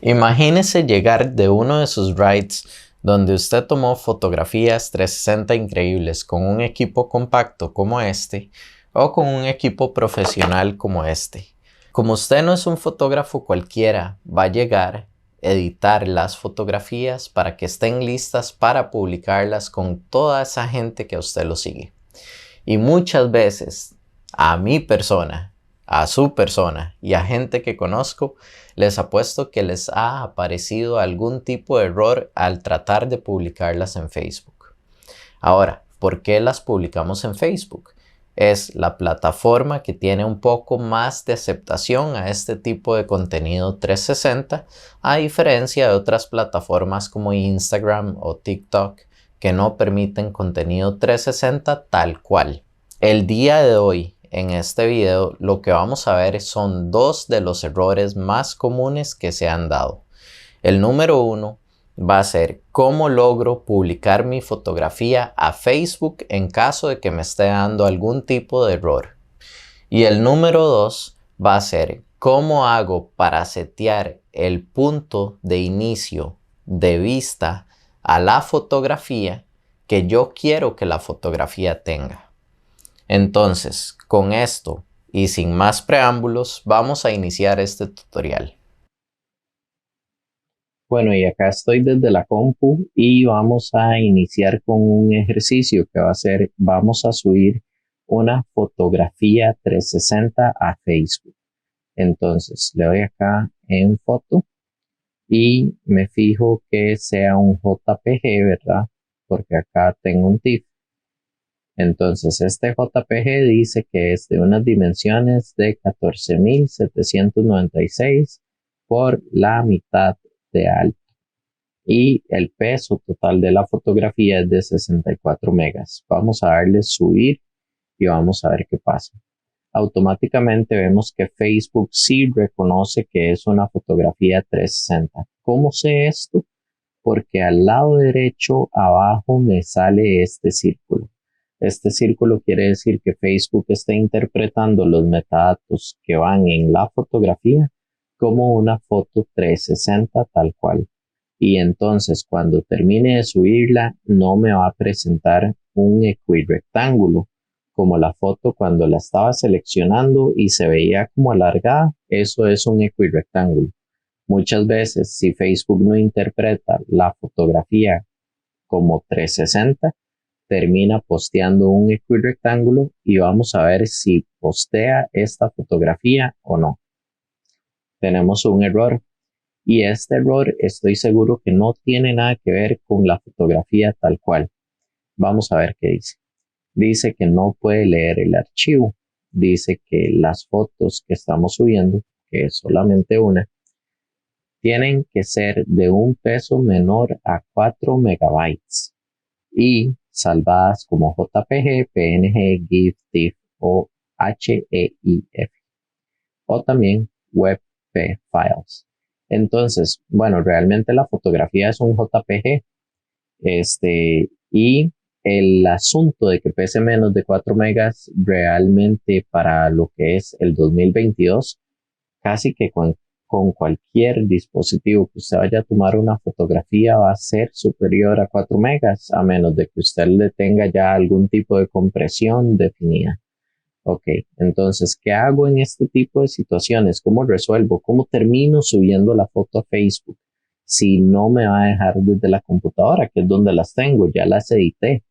Imagínese llegar de uno de sus rides donde usted tomó fotografías 360 increíbles con un equipo compacto como este o con un equipo profesional como este. Como usted no es un fotógrafo cualquiera, va a llegar, editar las fotografías para que estén listas para publicarlas con toda esa gente que a usted lo sigue. Y muchas veces a mi persona, a su persona y a gente que conozco, les apuesto que les ha aparecido algún tipo de error al tratar de publicarlas en Facebook. Ahora, ¿por qué las publicamos en Facebook? Es la plataforma que tiene un poco más de aceptación a este tipo de contenido 360, a diferencia de otras plataformas como Instagram o TikTok que no permiten contenido 360 tal cual. El día de hoy, en este video, lo que vamos a ver son dos de los errores más comunes que se han dado. El número uno va a ser cómo logro publicar mi fotografía a Facebook en caso de que me esté dando algún tipo de error. Y el número dos va a ser cómo hago para setear el punto de inicio de vista a la fotografía que yo quiero que la fotografía tenga. Entonces, con esto y sin más preámbulos, vamos a iniciar este tutorial. Bueno, y acá estoy desde la compu y vamos a iniciar con un ejercicio que va a ser, vamos a subir una fotografía 360 a Facebook. Entonces, le doy acá en foto y me fijo que sea un JPG, ¿verdad? Porque acá tengo un TIFF. Entonces, este JPG dice que es de unas dimensiones de 14.796 por la mitad de alto. Y el peso total de la fotografía es de 64 megas. Vamos a darle subir y vamos a ver qué pasa. Automáticamente vemos que Facebook sí reconoce que es una fotografía 360. ¿Cómo sé esto? Porque al lado derecho abajo me sale este círculo. Este círculo quiere decir que Facebook está interpretando los metadatos que van en la fotografía como una foto 360 tal cual. Y entonces cuando termine de subirla no me va a presentar un equirrectángulo como la foto cuando la estaba seleccionando y se veía como alargada. Eso es un equirrectángulo. Muchas veces si Facebook no interpreta la fotografía como 360, termina posteando un equirrectángulo y vamos a ver si postea esta fotografía o no. Tenemos un error. Y este error estoy seguro que no tiene nada que ver con la fotografía tal cual. Vamos a ver qué dice. Dice que no puede leer el archivo. Dice que las fotos que estamos subiendo, que es solamente una, tienen que ser de un peso menor a 4 megabytes y salvadas como JPG, PNG, GIF, TIFF o HEIF o también WebP files. Entonces, bueno, realmente la fotografía es un JPG, y el asunto de que pese menos de 4 megas realmente para lo que es el 2022, casi que con cualquier dispositivo que usted vaya a tomar una fotografía va a ser superior a 4 megas, a menos de que usted le tenga ya algún tipo de compresión definida. Ok, entonces, ¿qué hago en este tipo de situaciones? ¿Cómo resuelvo? ¿Cómo termino subiendo la foto a Facebook? Si no me va a dejar desde la computadora, que es donde las tengo, ya las edité.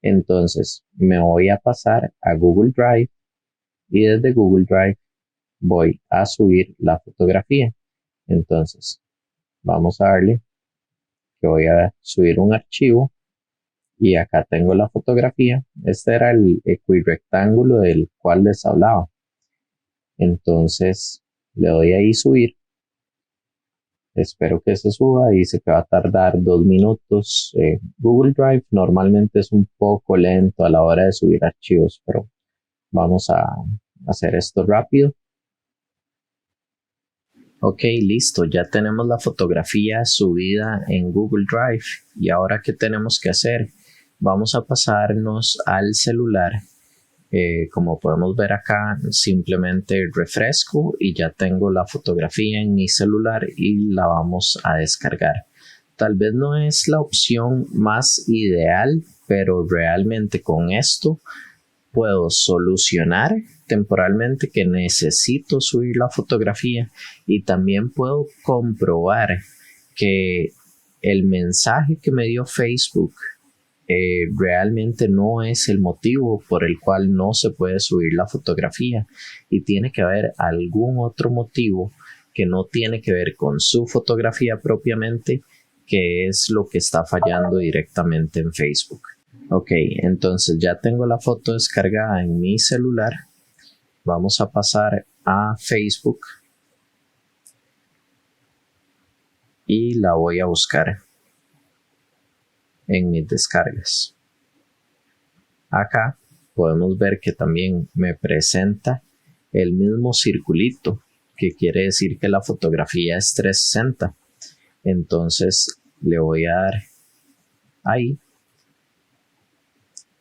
Entonces, me voy a pasar a Google Drive y desde Google Drive voy a subir la fotografía. Entonces, vamos a darle que voy a subir un archivo y acá tengo la fotografía. Este era el equirrectángulo del cual les hablaba. Entonces le doy ahí subir. Espero que se suba. Dice que va a tardar 2 minutos. Google Drive normalmente es un poco lento a la hora de subir archivos, pero vamos a hacer esto rápido. Ok, listo. Ya tenemos la fotografía subida en Google Drive. Y ahora, ¿qué tenemos que hacer? Vamos a pasarnos al celular Como podemos ver acá, simplemente refresco y ya tengo la fotografía en mi celular y la vamos a descargar. Tal vez no es la opción más ideal, pero realmente con esto puedo solucionar temporalmente que necesito subir la fotografía y también puedo comprobar que el mensaje que me dio Facebook realmente no es el motivo por el cual no se puede subir la fotografía y tiene que haber algún otro motivo que no tiene que ver con su fotografía propiamente, que es lo que está fallando directamente en Facebook. Ok, entonces ya tengo la foto descargada en mi celular. Vamos a pasar a Facebook y la voy a buscar en mis descargas. Acá podemos ver que también me presenta el mismo circulito, que quiere decir que la fotografía es 360. Entonces le voy a dar ahí.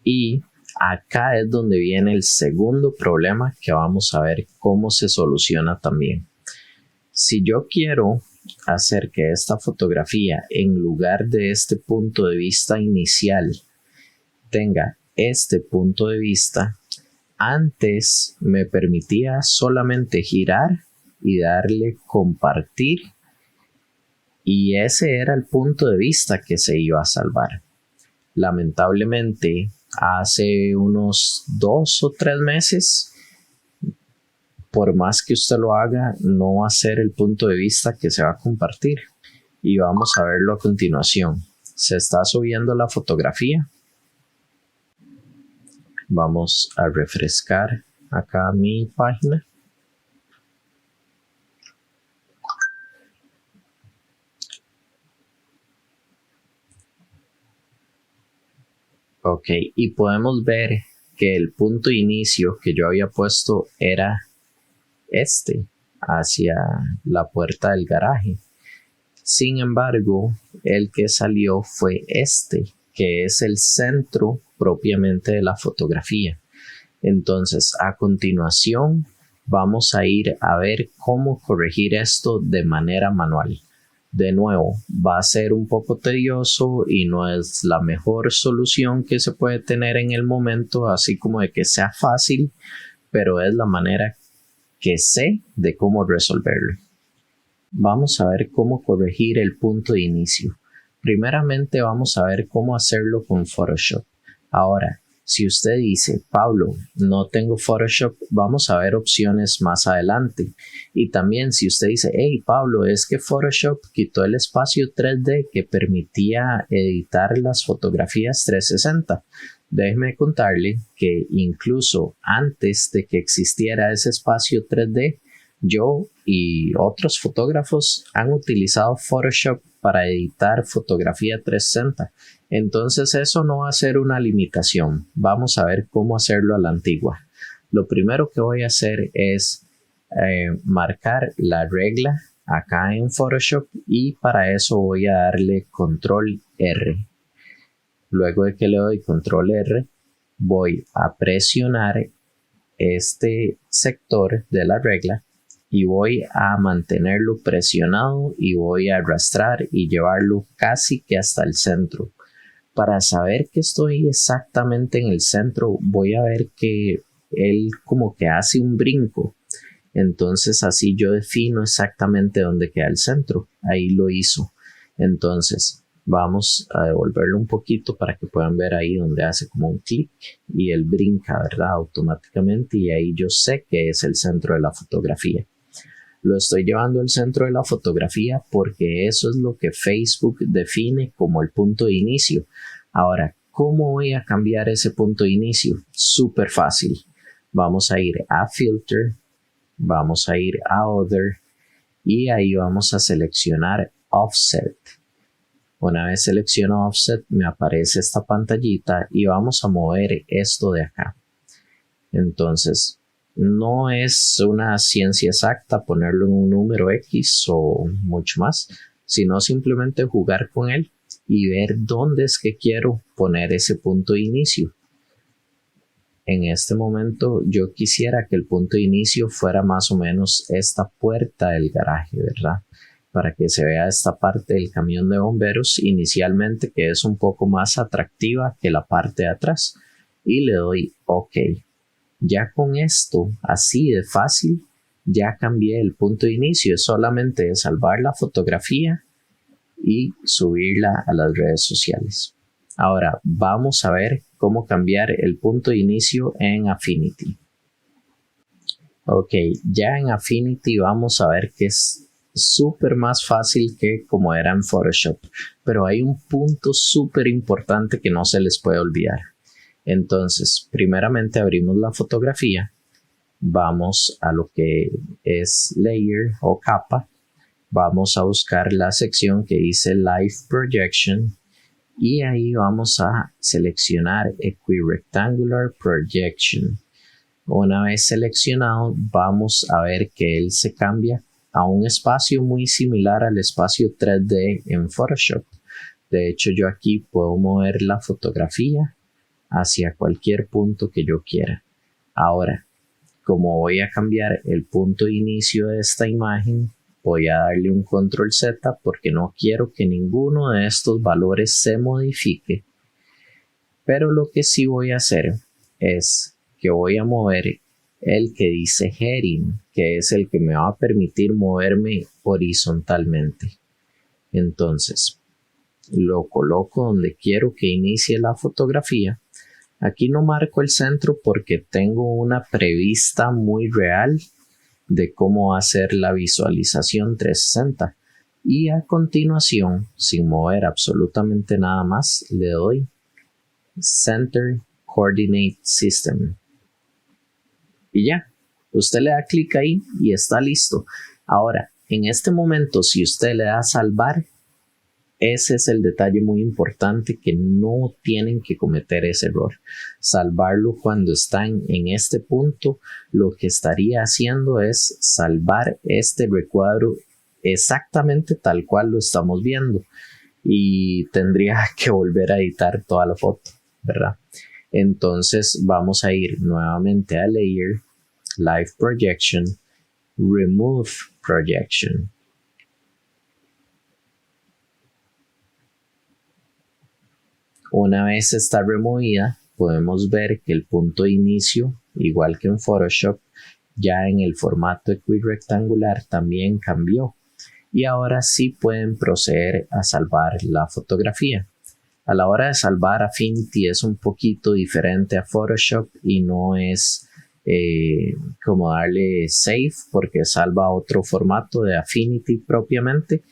Y acá es donde viene el segundo problema que vamos a ver cómo se soluciona también. Si yo quiero hacer que esta fotografía, en lugar de este punto de vista inicial, tenga este punto de vista, antes me permitía solamente girar y darle compartir, y ese era el punto de vista que se iba a salvar. Lamentablemente, hace unos 2 o 3 meses, por más que usted lo haga, no va a ser el punto de vista que se va a compartir. Y vamos a verlo a continuación. Se está subiendo la fotografía. Vamos a refrescar acá mi página. Ok, y podemos ver que el punto de inicio que yo había puesto era este, hacia la puerta del garaje. Sin embargo, el que salió fue este, que es el centro propiamente de la fotografía. Entonces, a continuación, vamos a ir a ver cómo corregir esto de manera manual. De nuevo, va a ser un poco tedioso y no es la mejor solución que se puede tener en el momento, así como de que sea fácil, pero es la manera que sé de cómo resolverlo. Vamos a ver cómo corregir el punto de inicio. Primeramente vamos a ver cómo hacerlo con Photoshop. Ahora, si usted dice, Pablo, no tengo Photoshop, vamos a ver opciones más adelante. Y también si usted dice, hey Pablo, es que Photoshop quitó el espacio 3D que permitía editar las fotografías 360. Déjeme contarle que incluso antes de que existiera ese espacio 3D, yo y otros fotógrafos han utilizado Photoshop para editar fotografía 360. Entonces eso no va a ser una limitación. Vamos a ver cómo hacerlo a la antigua. Lo primero que voy a hacer es marcar la regla acá en Photoshop y para eso voy a darle control R. Luego de que le doy control R, voy a presionar este sector de la regla y voy a mantenerlo presionado y voy a arrastrar y llevarlo casi que hasta el centro. Para saber que estoy exactamente en el centro, voy a ver que él como que hace un brinco. Entonces así yo defino exactamente dónde queda el centro. Ahí lo hizo. Entonces vamos a devolverlo un poquito para que puedan ver ahí donde hace como un clic y él brinca, ¿verdad? Automáticamente, y ahí yo sé que es el centro de la fotografía. Lo estoy llevando al centro de la fotografía porque eso es lo que Facebook define como el punto de inicio. Ahora, ¿cómo voy a cambiar ese punto de inicio? Súper fácil. Vamos a ir a Filter, vamos a ir a Other y ahí vamos a seleccionar Offset. Una vez selecciono Offset, me aparece esta pantallita y vamos a mover esto de acá. Entonces, no es una ciencia exacta ponerlo en un número X o mucho más, sino simplemente jugar con él y ver dónde es que quiero poner ese punto de inicio. en este momento yo quisiera que el punto de inicio fuera más o menos esta puerta del garaje, ¿verdad? Para que se vea esta parte del camión de bomberos inicialmente, que es un poco más atractiva que la parte de atrás. Y le doy OK. Ya con esto, así de fácil, ya cambié el punto de inicio. Es solamente de salvar la fotografía y subirla a las redes sociales. Ahora vamos a ver cómo cambiar el punto de inicio en Affinity. Ok, ya en Affinity vamos a ver que es súper más fácil que como era en Photoshop, pero hay un punto súper importante que no se les puede olvidar. Entonces, primeramente abrimos la fotografía, vamos a lo que es Layer o capa, vamos a buscar la sección que dice Live Projection y ahí vamos a seleccionar Equirectangular Projection. Una vez seleccionado, vamos a ver que él se cambia a un espacio muy similar al espacio 3D en Photoshop. De hecho, yo aquí puedo mover la fotografía hacia cualquier punto que yo quiera. Ahora, como voy a cambiar el punto de inicio de esta imagen, voy a darle un control Z porque no quiero que ninguno de estos valores se modifique. Pero lo que sí voy a hacer es que voy a mover el que dice heading, que es el que me va a permitir moverme horizontalmente. Entonces, lo coloco donde quiero que inicie la fotografía. Aquí no marco el centro porque tengo una prevista muy real de cómo hacer la visualización 360. Y a continuación, sin mover absolutamente nada más, le doy Center Coordinate System. Y ya, usted le da clic ahí y está listo. Ahora, en este momento, si usted le da salvar, ese es el detalle muy importante, que no tienen que cometer ese error. Salvarlo cuando están en este punto, lo que estaría haciendo es salvar este recuadro exactamente tal cual lo estamos viendo. Y tendría que volver a editar toda la foto, ¿verdad? Entonces vamos a ir nuevamente a Layer, Live Projection, Remove Projection. Una vez está removida, podemos ver que el punto de inicio, igual que en Photoshop, ya en el formato equirectangular también cambió. Y ahora sí pueden proceder a salvar la fotografía. A la hora de salvar, Affinity es un poquito diferente a Photoshop y no es como darle save porque salva otro formato de Affinity propiamente,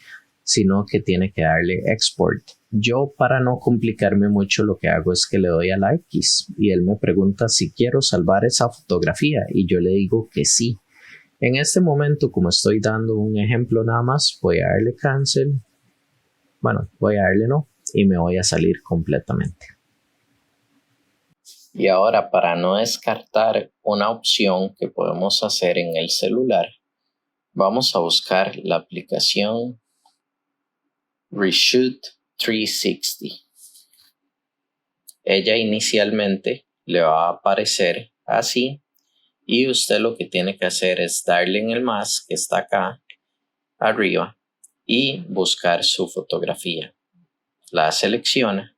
sino que tiene que darle export. Yo, para no complicarme mucho, lo que hago es que le doy a la X y él me pregunta si quiero salvar esa fotografía y yo le digo que sí. En este momento, como estoy dando un ejemplo nada más, voy a darle cancel. Bueno, voy a darle no y me voy a salir completamente. Y ahora, para no descartar una opción que podemos hacer en el celular, vamos a buscar la aplicación Reshoot 360. Ella inicialmente le va a aparecer así y usted lo que tiene que hacer es darle en el más que está acá arriba y buscar su fotografía. La selecciona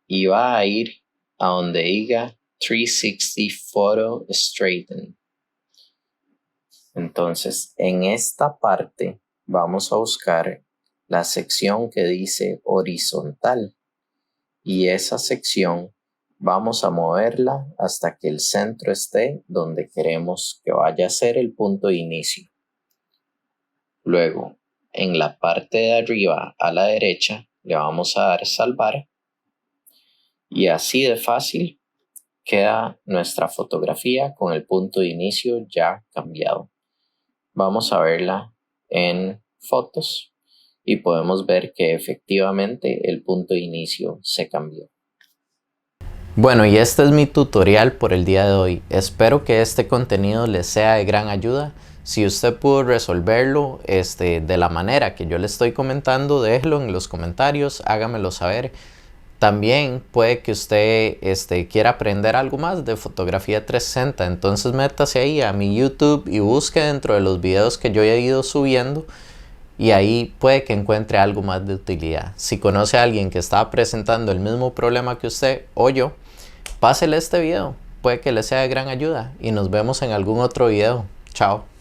y va a ir a donde diga 360 Photo Straighten. Entonces, en esta parte vamos a buscar la sección que dice horizontal y esa sección vamos a moverla hasta que el centro esté donde queremos que vaya a ser el punto de inicio. Luego, en la parte de arriba a la derecha le vamos a dar salvar y así de fácil queda nuestra fotografía con el punto de inicio ya cambiado. Vamos a verla en fotos y podemos ver que efectivamente el punto de inicio se cambió. Bueno, y este es mi tutorial por el día de hoy. Espero que este contenido les sea de gran ayuda. Si usted pudo resolverlo de la manera que yo le estoy comentando, déjelo en los comentarios, hágamelo saber. También puede que usted quiera aprender algo más de fotografía 360. Entonces métase ahí a mi YouTube y busque dentro de los videos que yo he ido subiendo. Y ahí puede que encuentre algo más de utilidad. Si conoce a alguien que está presentando el mismo problema que usted o yo, pásele este video. Puede que le sea de gran ayuda. Y nos vemos en algún otro video. Chao.